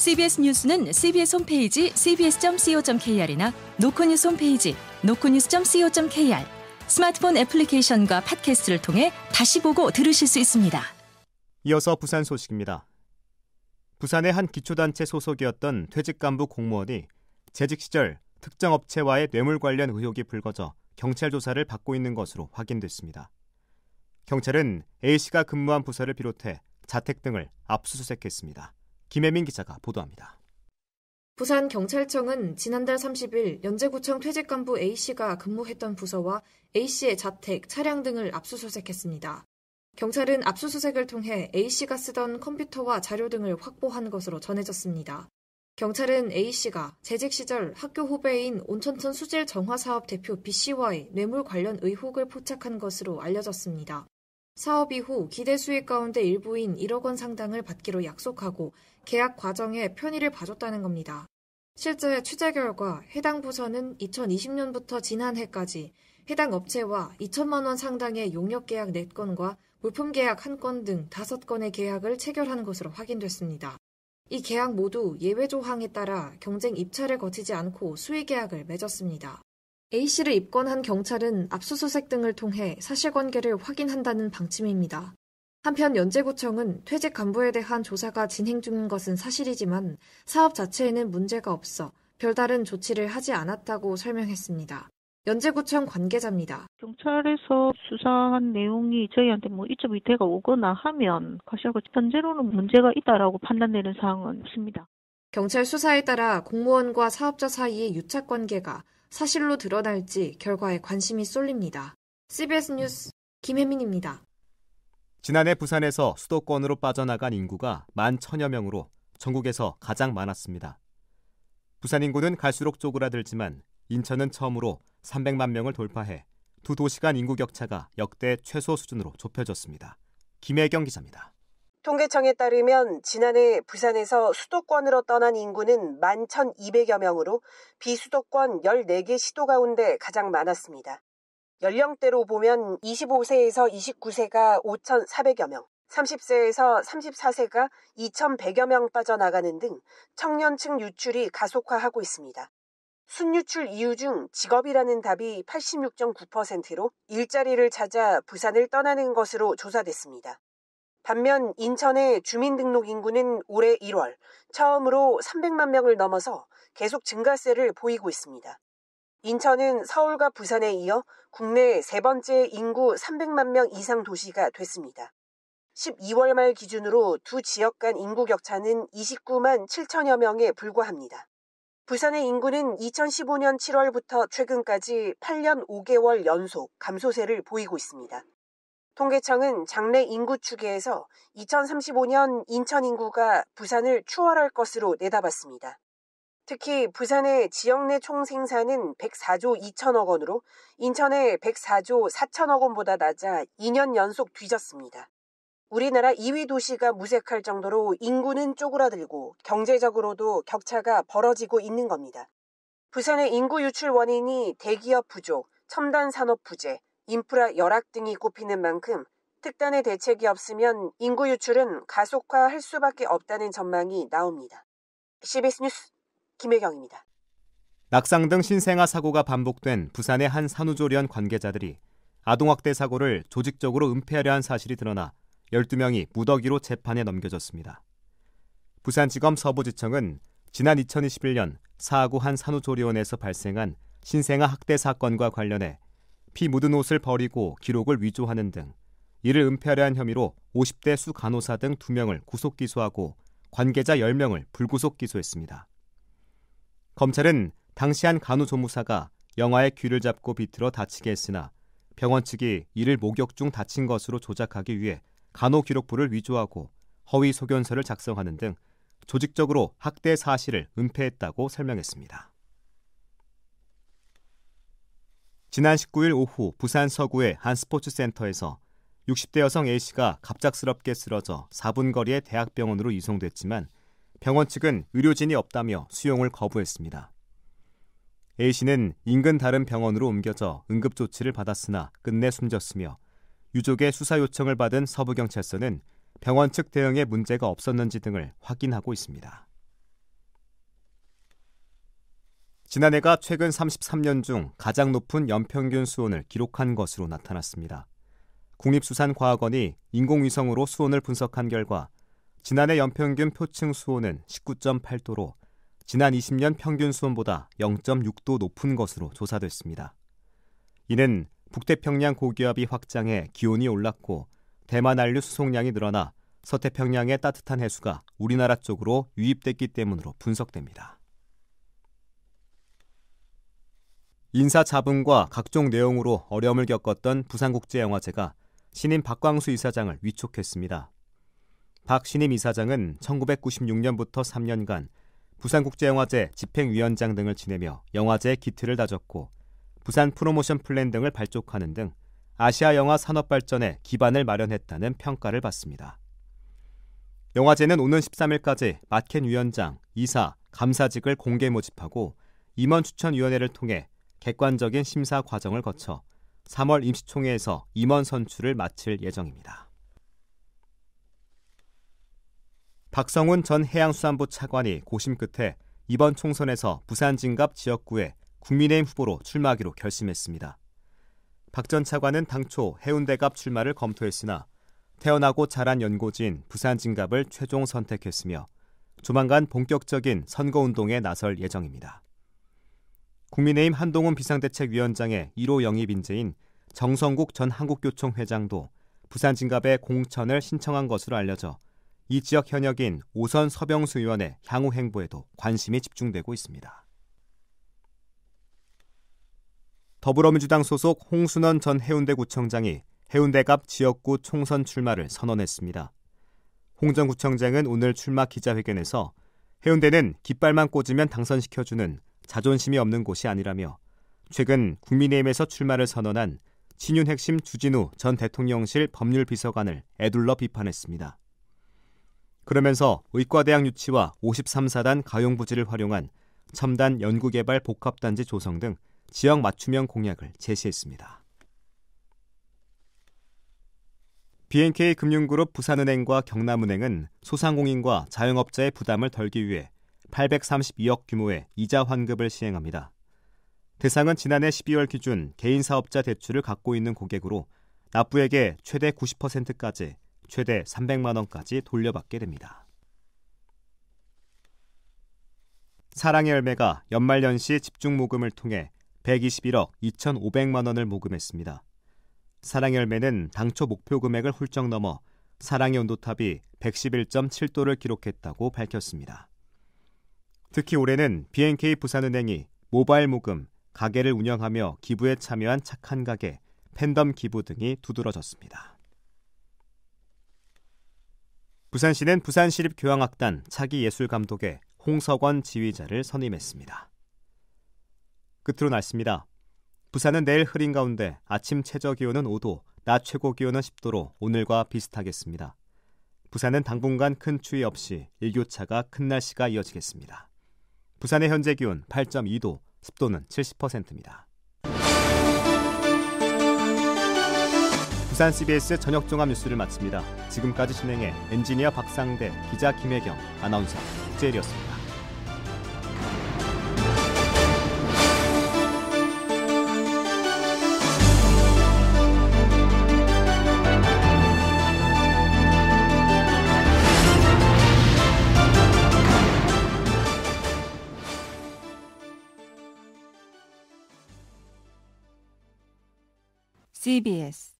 CBS 뉴스는 CBS 홈페이지 cbs.co.kr이나 노컷뉴스 홈페이지 노컷뉴스.co.kr, 스마트폰 애플리케이션과 팟캐스트를 통해 다시 보고 들으실 수 있습니다. 이어서 부산 소식입니다. 부산의 한 기초단체 소속이었던 퇴직 간부 공무원이 재직 시절 특정 업체와의 뇌물 관련 의혹이 불거져 경찰 조사를 받고 있는 것으로 확인됐습니다. 경찰은 A씨가 근무한 부서를 비롯해 자택 등을 압수수색했습니다. 김혜민 기자가 보도합니다. 부산경찰청은 지난달 30일 연제구청 퇴직간부 A씨가 근무했던 부서와 A씨의 자택, 차량 등을 압수수색했습니다. 경찰은 압수수색을 통해 A씨가 쓰던 컴퓨터와 자료 등을 확보한 것으로 전해졌습니다. 경찰은 A씨가 재직 시절 학교 후배인 온천천 수질 정화사업 대표 B씨와의 뇌물 관련 의혹을 포착한 것으로 알려졌습니다. 사업 이후 기대 수익 가운데 일부인 1억 원 상당을 받기로 약속하고 계약 과정에 편의를 봐줬다는 겁니다. 실제 취재 결과 해당 부서는 2020년부터 지난해까지 해당 업체와 2천만 원 상당의 용역 계약 4건과 물품 계약 1건 등 5건의 계약을 체결한 것으로 확인됐습니다. 이 계약 모두 예외 조항에 따라 경쟁 입찰을 거치지 않고 수의 계약을 맺었습니다. A씨를 입건한 경찰은 압수수색 등을 통해 사실관계를 확인한다는 방침입니다. 한편 연제구청은 퇴직 간부에 대한 조사가 진행 중인 것은 사실이지만 사업 자체에는 문제가 없어 별다른 조치를 하지 않았다고 설명했습니다. 연제구청 관계자입니다. 경찰에서 수사한 내용이 저희한테 2.2대가 오거나 하면 사실 현재로는 문제가 있다라고 판단되는 사항은 없습니다. 경찰 수사에 따라 공무원과 사업자 사이의 유착관계가 사실로 드러날지 결과에 관심이 쏠립니다. CBS 뉴스 김혜민입니다. 지난해 부산에서 수도권으로 빠져나간 인구가 11,000여 명으로 전국에서 가장 많았습니다. 부산 인구는 갈수록 쪼그라들지만 인천은 처음으로 300만 명을 돌파해 두 도시 간 인구 격차가 역대 최소 수준으로 좁혀졌습니다. 김혜경 기자입니다. 통계청에 따르면 지난해 부산에서 수도권으로 떠난 인구는 11,200여 명으로 비수도권 14개 시도 가운데 가장 많았습니다. 연령대로 보면 25세에서 29세가 5,400여 명, 30세에서 34세가 2,100여 명 빠져나가는 등 청년층 유출이 가속화하고 있습니다. 순유출 이유 중 직업이라는 답이 86.9%로 일자리를 찾아 부산을 떠나는 것으로 조사됐습니다. 반면 인천의 주민등록 인구는 올해 1월 처음으로 300만 명을 넘어서 계속 증가세를 보이고 있습니다. 인천은 서울과 부산에 이어 국내 세 번째 인구 300만 명 이상 도시가 됐습니다. 12월 말 기준으로 두 지역 간 인구 격차는 29만 7천여 명에 불과합니다. 부산의 인구는 2015년 7월부터 최근까지 8년 5개월 연속 감소세를 보이고 있습니다. 통계청은 장래 인구 추계에서 2035년 인천 인구가 부산을 추월할 것으로 내다봤습니다. 특히 부산의 지역 내 총 생산은 104조 2천억 원으로 인천의 104조 4천억 원보다 낮아 2년 연속 뒤졌습니다. 우리나라 2위 도시가 무색할 정도로 인구는 쪼그라들고 경제적으로도 격차가 벌어지고 있는 겁니다. 부산의 인구 유출 원인이 대기업 부족, 첨단 산업 부재, 인프라 열악 등이 꼽히는 만큼 특단의 대책이 없으면 인구 유출은 가속화할 수밖에 없다는 전망이 나옵니다. CBS 뉴스 김혜경입니다. 낙상 등 신생아 사고가 반복된 부산의 한 산후조리원 관계자들이 아동학대 사고를 조직적으로 은폐하려 한 사실이 드러나 12명이 무더기로 재판에 넘겨졌습니다. 부산지검 서부지청은 지난 2021년 사하구 한 산후조리원에서 발생한 신생아 학대 사건과 관련해 피 묻은 옷을 버리고 기록을 위조하는 등 이를 은폐하려 한 혐의로 50대 수 간호사 등 2명을 구속 기소하고 관계자 10명을 불구속 기소했습니다. 검찰은 당시 한 간호조무사가 영아의 귀를 잡고 비틀어 다치게 했으나 병원 측이 이를 목욕 중 다친 것으로 조작하기 위해 간호기록부를 위조하고 허위 소견서를 작성하는 등 조직적으로 학대 사실을 은폐했다고 설명했습니다. 지난 19일 오후 부산 서구의 한 스포츠센터에서 60대 여성 A씨가 갑작스럽게 쓰러져 4분 거리의 대학병원으로 이송됐지만 병원 측은 의료진이 없다며 수용을 거부했습니다. A씨는 인근 다른 병원으로 옮겨져 응급조치를 받았으나 끝내 숨졌으며 유족의 수사 요청을 받은 서부경찰서는 병원 측 대응에 문제가 없었는지 등을 확인하고 있습니다. 지난해가 최근 33년 중 가장 높은 연평균 수온을 기록한 것으로 나타났습니다. 국립수산과학원이 인공위성으로 수온을 분석한 결과 지난해 연평균 표층 수온은 19.8도로 지난 20년 평균 수온보다 0.6도 높은 것으로 조사됐습니다. 이는 북태평양 고기압이 확장해 기온이 올랐고 대만 한류 수송량이 늘어나 서태평양의 따뜻한 해수가 우리나라 쪽으로 유입됐기 때문으로 분석됩니다. 인사자분과 각종 내용으로 어려움을 겪었던 부산국제영화제가 신임 박광수 이사장을 위촉했습니다. 박 신임 이사장은 1996년부터 3년간 부산국제영화제 집행위원장 등을 지내며 영화제의 기틀을 다졌고 부산 프로모션 플랜 등을 발족하는 등 아시아 영화 산업 발전에 기반을 마련했다는 평가를 받습니다. 영화제는 오는 13일까지 마켓 위원장, 이사, 감사직을 공개 모집하고 임원 추천위원회를 통해 객관적인 심사 과정을 거쳐 3월 임시총회에서 임원 선출을 마칠 예정입니다. 박성훈 전 해양수산부 차관이 고심 끝에 이번 총선에서 부산 진갑 지역구에 국민의힘 후보로 출마하기로 결심했습니다. 박 전 차관은 당초 해운대갑 출마를 검토했으나 태어나고 자란 연고지인 부산 진갑을 최종 선택했으며 조만간 본격적인 선거운동에 나설 예정입니다. 국민의힘 한동훈 비상대책위원장의 1호 영입 인재인 정성국 전 한국교총 회장도 부산 진갑에 공천을 신청한 것으로 알려져 이 지역 현역인 오선 서병수 의원의 향후 행보에도 관심이 집중되고 있습니다. 더불어민주당 소속 홍순원 전 해운대구청장이 해운대갑 지역구 총선 출마를 선언했습니다. 홍 전 구청장은 오늘 출마 기자회견에서 해운대는 깃발만 꽂으면 당선시켜주는 자존심이 없는 곳이 아니라며 최근 국민의힘에서 출마를 선언한 친윤 핵심 주진우 전 대통령실 법률비서관을 에둘러 비판했습니다. 그러면서 의과대학 유치와 53사단 가용부지를 활용한 첨단 연구개발 복합단지 조성 등 지역 맞춤형 공약을 제시했습니다. B&K 금융그룹 부산은행과 경남은행은 소상공인과 자영업자의 부담을 덜기 위해 832억 규모의 이자 환급을 시행합니다. 대상은 지난해 12월 기준 개인사업자 대출을 갖고 있는 고객으로 납부액의 최대 90%까지 최대 300만 원까지 돌려받게 됩니다. 사랑의 열매가 연말연시 집중모금을 통해 121억 2,500만 원을 모금했습니다. 사랑의 열매는 당초 목표 금액을 훌쩍 넘어 사랑의 온도탑이 111.7도를 기록했다고 밝혔습니다. 특히 올해는 B&K 부산은행이 모바일 모금, 가게를 운영하며 기부에 참여한 착한 가게, 팬덤 기부 등이 두드러졌습니다. 부산시는 부산시립교향악단 차기예술감독에 홍석원 지휘자를 선임했습니다. 끝으로 날씨입니다. 부산은 내일 흐린 가운데 아침 최저기온은 5도, 낮 최고기온은 10도로 오늘과 비슷하겠습니다. 부산은 당분간 큰 추위 없이 일교차가 큰 날씨가 이어지겠습니다. 부산의 현재 기온 8.2도, 습도는 70%입니다. 부산 CBS 저녁 종합 뉴스를 마칩니다. 지금까지 진행해 엔지니어 박상대, 기자 김혜경, 아나운서 국재일이었습니다. CBS